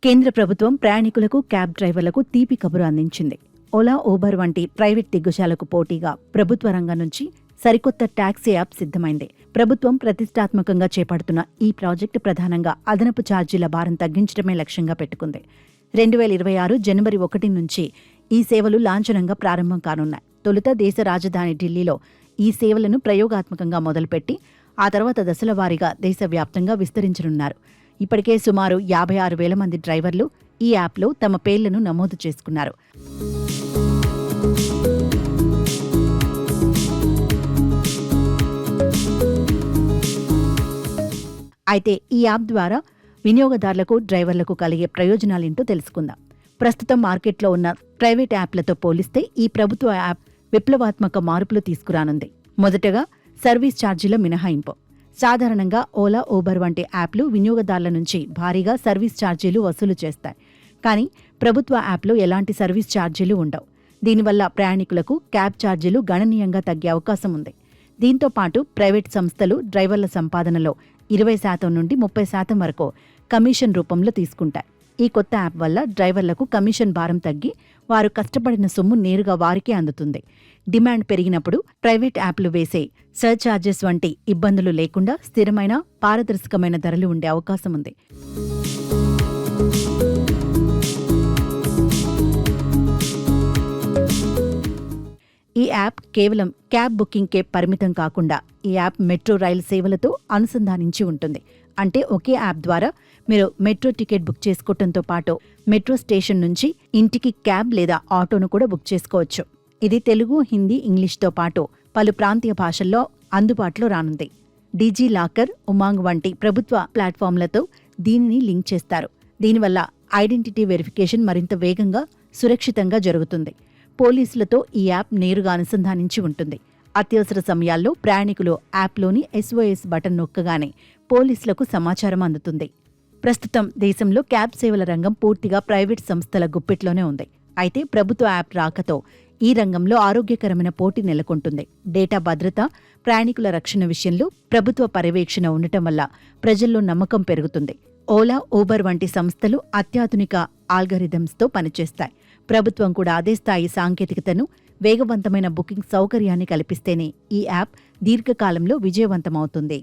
కేంద్ర ప్రభుత్వం ప్రయాణికులకు క్యాబ్ డ్రైవర్లకు తీపి కబురు అందించింది. ఓలా, ఊబర్ వంటి ప్రైవేట్ దిగ్గజాలకు పోటీగా ప్రభుత్వ రంగం నుంచి సరికొత్త టాక్సీ యాప్ సిద్ధమైంది. ప్రభుత్వం ప్రతిష్టాత్మకంగా చేపడుతున్న ఈ ప్రాజెక్టు ప్రధానంగా అదనపు ఛార్జీల భారం తగ్గించడమే లక్ష్యంగా పెట్టుకుంది. 2026 జనవరి 1 నుంచి ఈ సేవలు లాంఛనంగా ప్రారంభం కానున్నాయి. తొలుత దేశ రాజధాని ఢిల్లీలో ఈ సేవలను ప్రయోగాత్మకంగా మొదలుపెట్టి ఆ తర్వాత దశల వారీగా దేశవ్యాప్తంగా విస్తరించనున్నారు. ఇప్పటికే సుమారు 56,000 మంది డ్రైవర్లు ఈ యాప్లో తమ పేర్లను నమోదు చేసుకున్నారు. అయితే ఈ యాప్ ద్వారా వినియోగదారులకు, డ్రైవర్లకు కలిగే ప్రయోజనాలేంటో తెలుసుకుందాం. ప్రస్తుతం మార్కెట్లో ఉన్న ప్రైవేట్ యాప్లతో పోలిస్తే ఈ ప్రభుత్వ యాప్ విప్లవాత్మక మార్పులు తీసుకురానుంది. మొదటగా సర్వీస్ ఛార్జీల మినహాయింపు. సాధారణంగా ఓలా, ఊబర్ వంటి యాప్లు వినియోగదారుల నుంచి భారీగా సర్వీస్ ఛార్జీలు వసూలు చేస్తాయి. కానీ ప్రభుత్వ యాప్లో ఎలాంటి సర్వీస్ ఛార్జీలు ఉండవు. దీనివల్ల ప్రయాణికులకు క్యాబ్ ఛార్జీలు గణనీయంగా తగ్గే అవకాశం ఉంది. దీంతో పాటు ప్రైవేట్ సంస్థలు డ్రైవర్ల సంపాదనలో 20% నుండి 30% వరకు కమిషన్ రూపంలో తీసుకుంటాయి. ఈ కొత్త యాప్ వల్ల డ్రైవర్లకు కమిషన్ భారం తగ్గి వారు కష్టపడిన సొమ్ము నేరుగా వారికే అందుతుంది. డిమాండ్ పెరిగినప్పుడు ప్రైవేట్ యాప్లు వేసే సర్ఛార్జెస్ వంటి ఇబ్బందులు లేకుండా స్థిరమైన, పారదర్శకమైన ధరలు ఉండే అవకాశం ఉంది. ఈ యాప్ కేవలం క్యాబ్ బుకింగ్కే పరిమితం కాకుండా ఈ యాప్ మెట్రో రైలు సేవలతో అనుసంధానించి ఉంటుంది. అంటే ఒకే యాప్ ద్వారా మీరు మెట్రో టికెట్ బుక్ చేసుకోవడంతో పాటు మెట్రో స్టేషన్ నుంచి ఇంటికి క్యాబ్ లేదా ఆటోను కూడా బుక్ చేసుకోవచ్చు. ఇది తెలుగు, హిందీ, ఇంగ్లీష్తో పాటు పలు ప్రాంతీయ భాషల్లో అందుబాటులో రానుంది. డిజీ లాకర్, ఉమాంగ్ వంటి ప్రభుత్వ ప్లాట్ఫామ్లతో దీనిని లింక్ చేస్తారు. దీనివల్ల ఐడెంటిటీ వెరిఫికేషన్ మరింత వేగంగా, సురక్షితంగా జరుగుతుంది. పోలీసులతో ఈ యాప్ నేరుగా అనుసంధానించి ఉంటుంది. అత్యవసర సమయాల్లో ప్రయాణికులు యాప్లోని SOS బటన్ నొక్కగానే పోలీసులకు సమాచారం అందుతుంది. ప్రస్తుతం దేశంలో క్యాబ్ సేవల రంగం పూర్తిగా ప్రైవేట్ సంస్థల గుప్పిట్లోనే ఉంది. అయితే ప్రభుత్వ యాప్ రాకతో ఈ రంగంలో ఆరోగ్యకరమైన పోటీ నెలకొంటుంది. డేటా భద్రత, ప్రయాణికుల రక్షణ విషయంలో ప్రభుత్వ పర్యవేక్షణ ఉండటం వల్ల ప్రజల్లో నమ్మకం పెరుగుతుంది. ఓలా, ఊబర్ వంటి సంస్థలు అత్యాధునిక ఆల్గరిథమ్స్తో పనిచేస్తాయి. ప్రభుత్వం కూడా అదే స్థాయి సాంకేతికతను, వేగవంతమైన బుకింగ్ సౌకర్యాన్ని కల్పిస్తేనే ఈ యాప్ దీర్ఘకాలంలో విజయవంతమవుతుంది.